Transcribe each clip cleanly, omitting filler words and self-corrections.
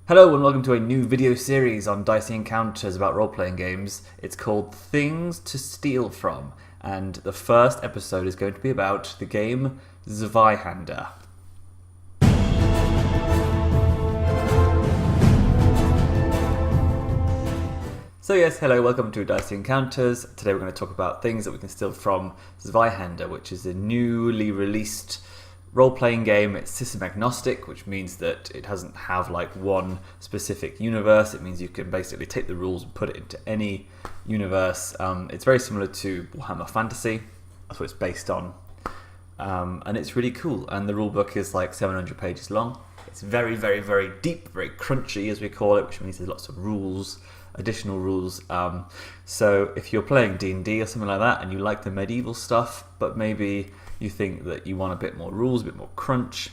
Hello and welcome to a new video series on Dicey Encounters about role-playing games. It's called Things to Steal From, and the first episode is going to be about the game Zweihander. So yes, hello, welcome to Dicey Encounters. Today we're going to talk about things that we can steal from Zweihander, which is a newly released role-playing game. It's system agnostic, which means that it doesn't have like one specific universe. It means you can basically take the rules and put it into any universe. It's very similar to Warhammer Fantasy. That's what it's based on. And it's really cool. And the rulebook is like 700 pages long. It's very, very, very deep, very crunchy as we call it, which means there's lots of rules, additional rules. So if you're playing D&D or something like that and you like the medieval stuff, but maybe you think that you want a bit more rules, a bit more crunch,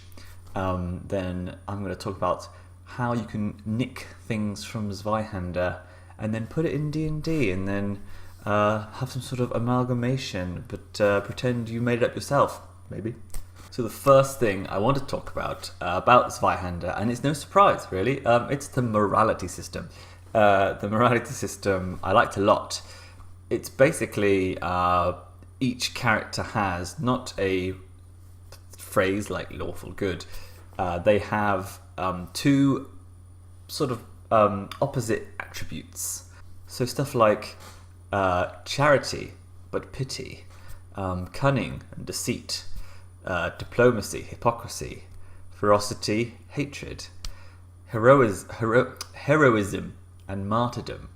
then I'm going to talk about how you can nick things from Zweihander and then put it in D&D and then have some sort of amalgamation, but pretend you made it up yourself, maybe. So the first thing I want to talk about Zweihander, and it's no surprise really, it's the morality system. The morality system I liked a lot. It's basically each character has not a phrase like lawful good. They have two sort of opposite attributes. So stuff like charity but pity, cunning and deceit, diplomacy, hypocrisy, ferocity, hatred, heroism and martyrdom.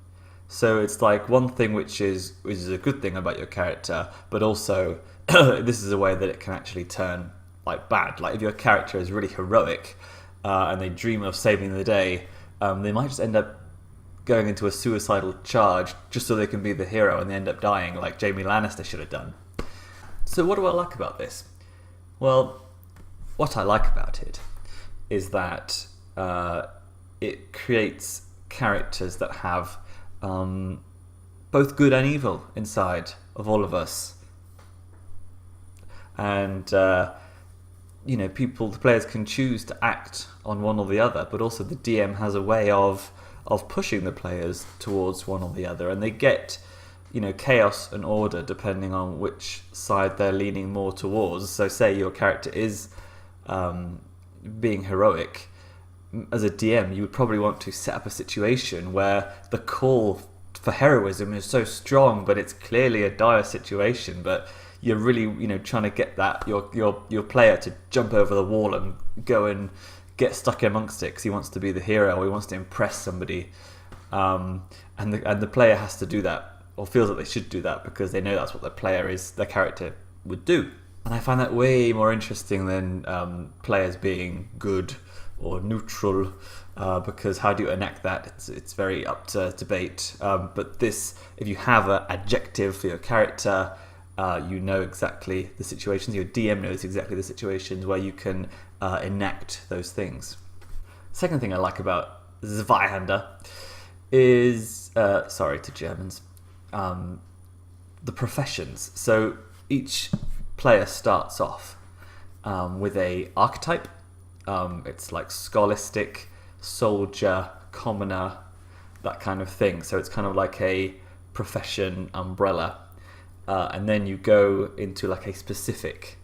So it's like one thing which is a good thing about your character, but also this is a way that it can actually turn like bad. Like if your character is really heroic and they dream of saving the day, they might just end up going into a suicidal charge just so they can be the hero, and they end up dying like Jaime Lannister should have done. So what do I like about this? Well, what I like about it is that it creates characters that have both good and evil inside of all of us, and the players can choose to act on one or the other, but also the DM has a way of pushing the players towards one or the other, and they get chaos and order depending on which side they're leaning more towards. So say your character is being heroic, as a DM, you would probably want to set up a situation where the call for heroism is so strong, but it's clearly a dire situation. But you're really, trying to get that your player to jump over the wall and go and get stuck amongst it because he wants to be the hero or he wants to impress somebody, and the player has to do that or feels that they should do that because they know that's what their character would do. And I find that way more interesting than players being good or neutral, because how do you enact that? It's very up to debate. But this, if you have an adjective for your character, you know exactly the situations. Your DM knows exactly the situations where you can enact those things. Second thing I like about Zweihander is, sorry to Germans, the professions. So each player starts off with a archetype. It's like scholastic, soldier, commoner, that kind of thing. So it's kind of like a profession umbrella. And then you go into like a specific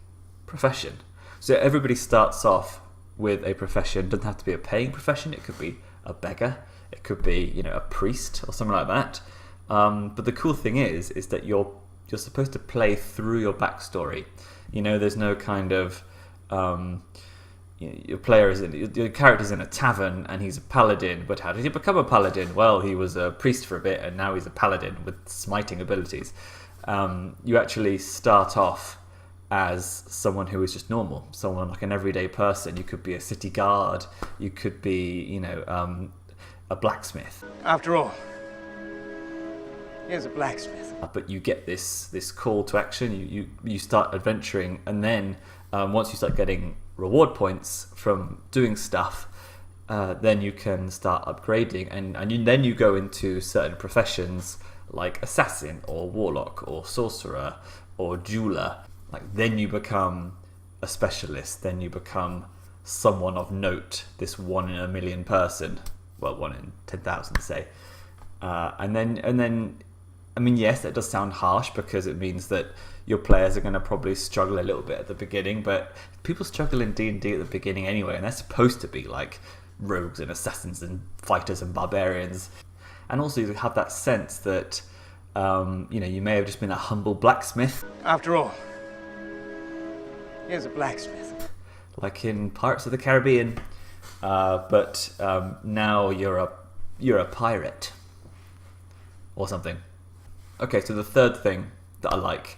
profession. So everybody starts off with a profession. It doesn't have to be a paying profession. It could be a beggar. It could be, a priest or something like that. But the cool thing is that you're supposed to play through your backstory. There's no kind of your character's in a tavern and he's a paladin, but how did he become a paladin? Well, he was a priest for a bit and now he's a paladin with smiting abilities. You actually start off as someone who is just normal, someone like an everyday person. You could be a city guard, you could be, a blacksmith. After all, he's a blacksmith. But you get this call to action, you start adventuring, and then once you start getting reward points from doing stuff, then you can start upgrading, and then you go into certain professions like assassin or warlock or sorcerer or jeweler. Like then you become a specialist, then you become someone of note, this 1 in a million person. well, 1 in 10,000, say. And then, I mean, yes, that does sound harsh because it means that your players are going to probably struggle a little bit at the beginning, but people struggle in D&D at the beginning anyway, and they're supposed to be like rogues and assassins and fighters and barbarians. And also you have that sense that, you may have just been a humble blacksmith. After all, he is a blacksmith. Like in Pirates of the Caribbean, but now you're a pirate or something. Okay, so the third thing that I like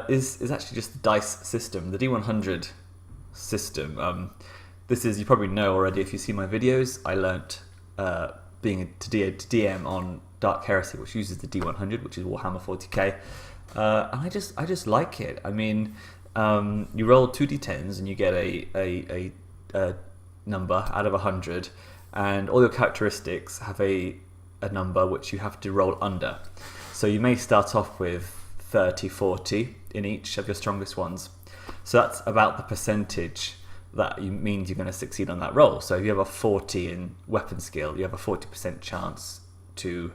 is actually just the dice system, the D100 system. This is, you probably know already if you see my videos, I learnt being to DM on Dark Heresy, which uses the D100, which is Warhammer 40k, and I just like it. I mean, you roll 2d10s and you get a number out of 100, and all your characteristics have a number which you have to roll under. So you may start off with 30, 40 in each of your strongest ones. So that's about the percentage that means you're going to succeed on that roll. So if you have a 40 in weapon skill, you have a 40% chance to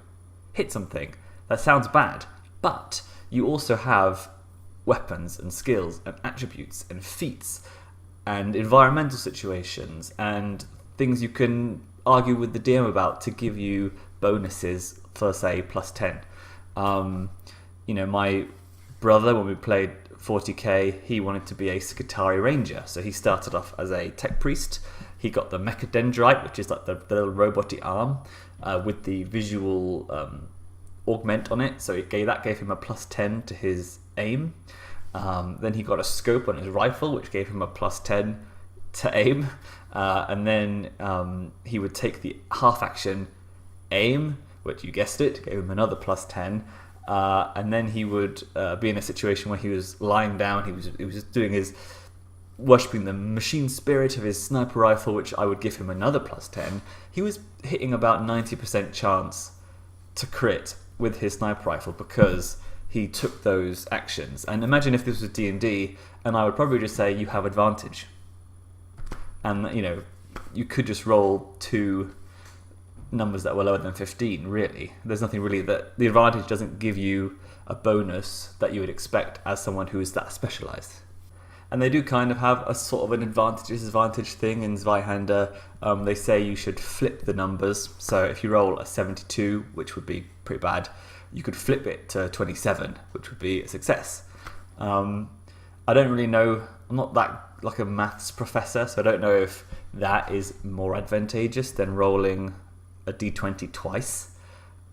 hit something. That sounds bad, but you also have weapons and skills and attributes and feats and environmental situations and things you can argue with the DM about to give you bonuses for, say, +10. My brother, when we played 40k, he wanted to be a Skitarii Ranger, so he started off as a tech priest. He got the Mechadendrite, which is like the little roboty arm with the visual augment on it, so that gave him a +10 to his aim. Then he got a scope on his rifle, which gave him a +10 to aim, and then he would take the half action aim, which, you guessed it, gave him another +10, and then he would be in a situation where he was lying down, he was just doing his worshipping the machine spirit of his sniper rifle, which I would give him another +10. He was hitting about 90% chance to crit with his sniper rifle because he took those actions. And imagine if this was D&D, and I would probably just say you have advantage, and you could just roll 2 numbers that were lower than 15. Really, there's nothing really that the advantage doesn't give you a bonus that you would expect as someone who is that specialized. And they do kind of have a sort of an advantage-disadvantage thing in Zweihander. They say you should flip the numbers. So if you roll a 72, which would be pretty bad, you could flip it to 27, which would be a success. I don't really know. I'm not that like a maths professor, so I don't know if that is more advantageous than rolling a d20 twice.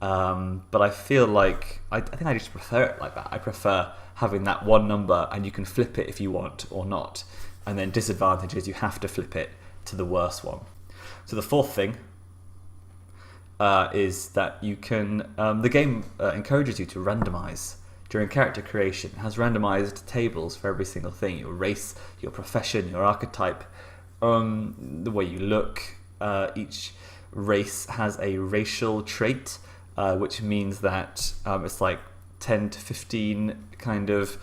But I feel like I think I just prefer it like that. I prefer having that one number and you can flip it if you want or not. And then disadvantage is you have to flip it to the worst one. So the fourth thing is that you can the game encourages you to randomize during character creation. It has randomized tables for every single thing: your race, your profession, your archetype, the way you look. Each race has a racial trait, which means that it's like 10 to 15 kind of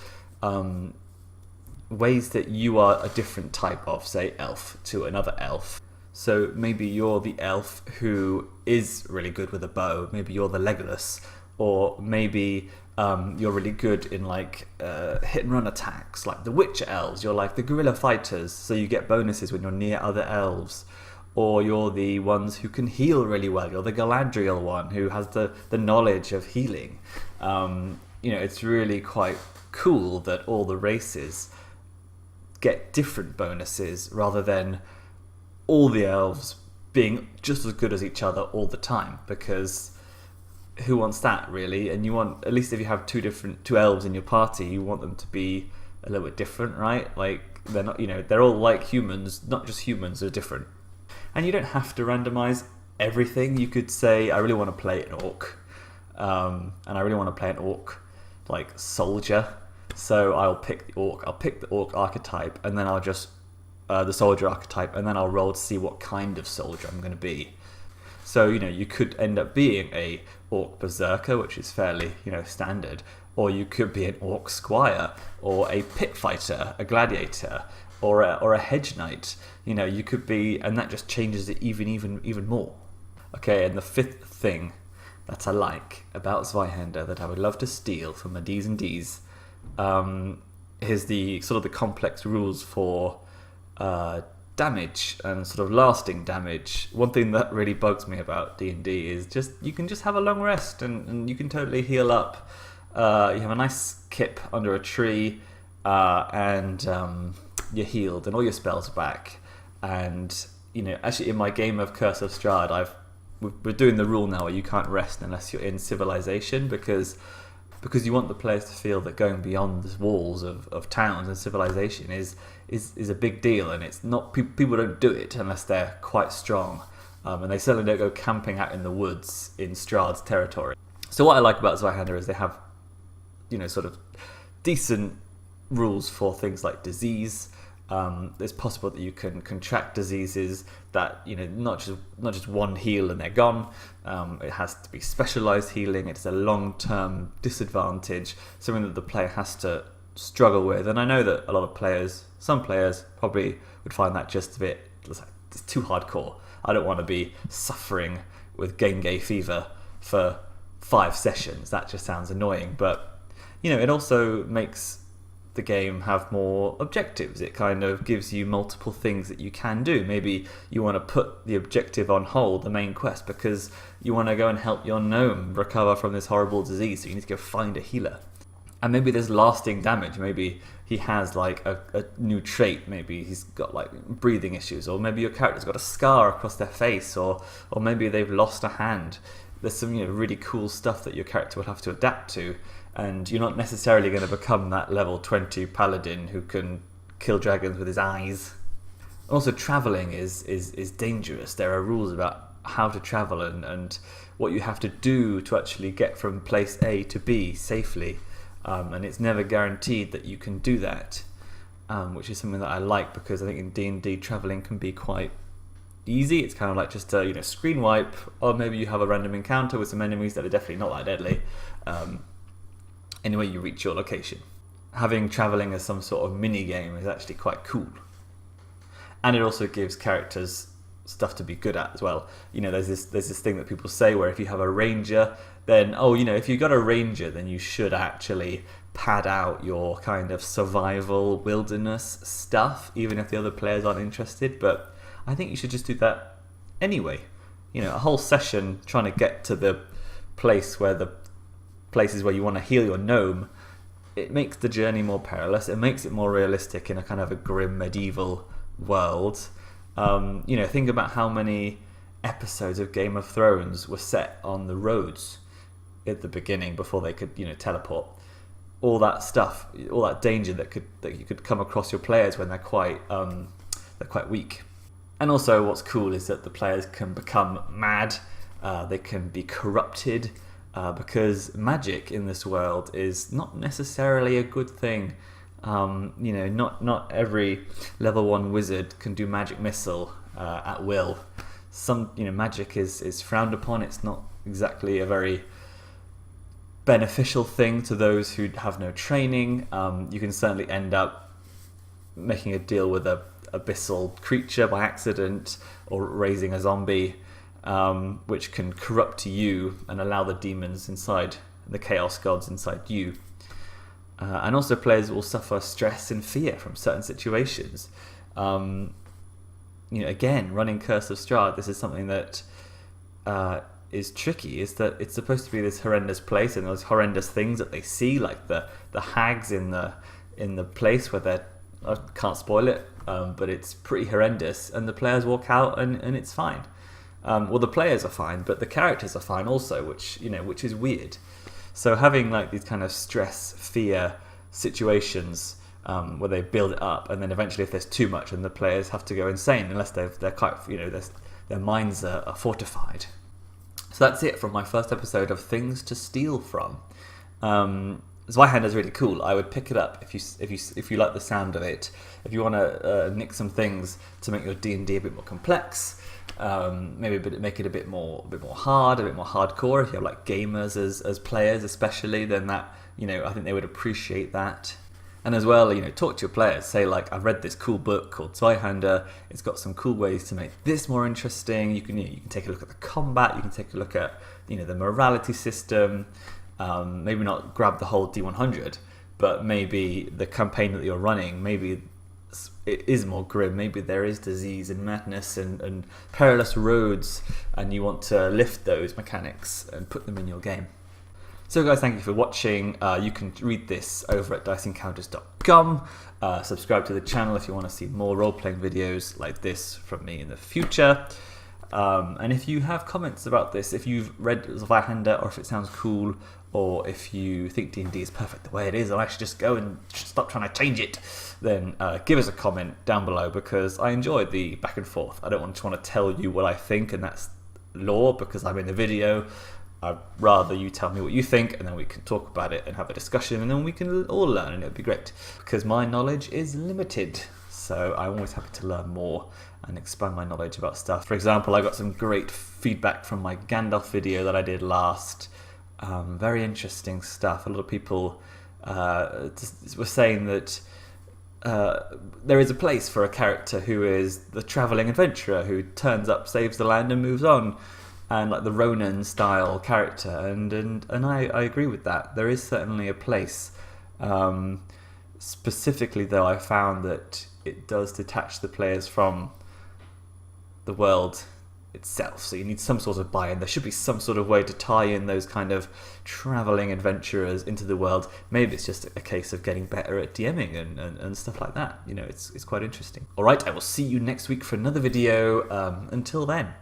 ways that you are a different type of, say, elf to another elf. So maybe you're the elf who is really good with a bow, maybe you're the Legolas, or maybe you're really good in like hit and run attacks, like the Witcher elves. You're like the guerrilla fighters, so you get bonuses when you're near other elves. Or you're the ones who can heal really well. You're the Galadriel one who has the knowledge of healing. It's really quite cool that all the races get different bonuses rather than all the elves being just as good as each other all the time, because who wants that, really? And you want, at least if you have two elves in your party, you want them to be a little bit different, right? Like they're not, they're all like humans, not just humans, they're different. And you don't have to randomize everything. You could say, I really want to play an orc, and I really want to play an orc like soldier. So I'll pick the orc. I'll pick the orc archetype, and then I'll just the soldier archetype, and then I'll roll to see what kind of soldier I'm going to be. So you could end up being a orc berserker, which is fairly standard, or you could be an orc squire, or a pit fighter, a gladiator, or a hedge knight. You could be, and that just changes it even more. Okay, and the fifth thing that I like about Zweihander that I would love to steal from my D's and D's is the sort of the complex rules for damage and sort of lasting damage. One thing that really bugs me about D&D is just you can just have a long rest and you can totally heal up. You have a nice kip under a tree and you're healed and all your spells are back. And actually in my game of Curse of Strahd, we're doing the rule now where you can't rest unless you're in civilization because you want the players to feel that going beyond the walls of towns and civilization is a big deal, and it's not people don't do it unless they're quite strong, and they certainly don't go camping out in the woods in Strahd's territory. So what I like about Zweihander is they have sort of decent rules for things like disease. It's possible that you can contract diseases that not just one heal and they're gone. It has to be specialized healing. It's a long-term disadvantage, something that the player has to struggle with. And I know that some players probably would find that just a bit, it's too hardcore. I don't want to be suffering with Genge fever for 5 sessions. That just sounds annoying. But it also makes the game have more objectives. It kind of gives you multiple things that you can do. Maybe you want to put the objective on hold, the main quest, because you want to go and help your gnome recover from this horrible disease, so you need to go find a healer. And maybe there's lasting damage. Maybe he has like a new trait. Maybe he's got like breathing issues, or maybe your character's got a scar across their face, or maybe they've lost a hand. There's some really cool stuff that your character will have to adapt to. And you're not necessarily going to become that level 20 paladin who can kill dragons with his eyes. Also, travelling is dangerous. There are rules about how to travel and what you have to do to actually get from place A to B safely. And it's never guaranteed that you can do that, which is something that I like, because I think in D&D travelling can be quite easy. It's kind of like just a screen wipe, or maybe you have a random encounter with some enemies that are definitely not that deadly. Anyway, you reach your location. Having travelling as some sort of mini game is actually quite cool, and it also gives characters stuff to be good at as well. There's this thing that people say where if you have a ranger, then if you got a ranger, then you should actually pad out your kind of survival wilderness stuff, even if the other players aren't interested. But I think you should just do that anyway. A whole session trying to get to the places where you want to heal your gnome, it makes the journey more perilous. It makes it more realistic in a kind of a grim medieval world. Think about how many episodes of Game of Thrones were set on the roads at the beginning before they could teleport. All that stuff, all that danger that you could come across your players when they're quite weak. And also, what's cool is that the players can become mad. They can be corrupted. Because magic in this world is not necessarily a good thing. Not every level 1 wizard can do magic missile at will. Some magic is frowned upon. It's not exactly a very beneficial thing to those who have no training. You can certainly end up making a deal with a abyssal creature by accident, or raising a zombie. Which can corrupt you and allow the demons inside, the chaos gods inside you. And also players will suffer stress and fear from certain situations. Again, running Curse of Strahd, this is something that is tricky, is that it's supposed to be this horrendous place, and those horrendous things that they see, like the hags in the place where I can't spoil it, but it's pretty horrendous, and the players walk out and it's fine. Well, the players are fine, but the characters are fine also, which is weird. So having like these kind of stress, fear situations where they build it up, and then eventually, if there's too much, then the players have to go insane unless they're quite their minds are fortified. So that's it from my first episode of Things to Steal From. Zweihander is really cool. I would pick it up if you like the sound of it. If you want to nick some things to make your D&D a bit more complex. Maybe make it a bit more hard, a bit more hardcore. If you have like gamers as players, especially, then that I think they would appreciate that. And as well, talk to your players. Say like, I've read this cool book called Zweihander. It's got some cool ways to make this more interesting. You can take a look at the combat. You can take a look at the morality system. Maybe not grab the whole D100, but maybe the campaign that you're running, maybe it is more grim. Maybe there is disease and madness and perilous roads, and you want to lift those mechanics and put them in your game. So guys, thank you for watching. You can read this over at dicencounters.com. Subscribe to the channel if you want to see more role-playing videos like this from me in the future. And if you have comments about this, if you've read Zweihander, or if it sounds cool, or if you think D&D is perfect the way it is, and I should just go and stop trying to change it, then give us a comment down below, because I enjoy the back and forth. I don't want to tell you what I think, and that's law, because I'm in the video. I'd rather you tell me what you think, and then we can talk about it and have a discussion, and then we can all learn, and it'd be great. Because my knowledge is limited, so I'm always happy to learn more and expand my knowledge about stuff. For example, I got some great feedback from my Gandalf video that I did last. Very interesting stuff. A lot of people were saying that there is a place for a character who is the travelling adventurer who turns up, saves the land, and moves on. And like the Ronin style character, and I agree with that. There is certainly a place. Specifically though, I found that it does detach the players from the world itself, so you need some sort of buy-in. There should be some sort of way to tie in those kind of travelling adventurers into the world. Maybe it's just a case of getting better at DMing and stuff like that. It's quite interesting. Alright, I will see you next week for another video. Until then.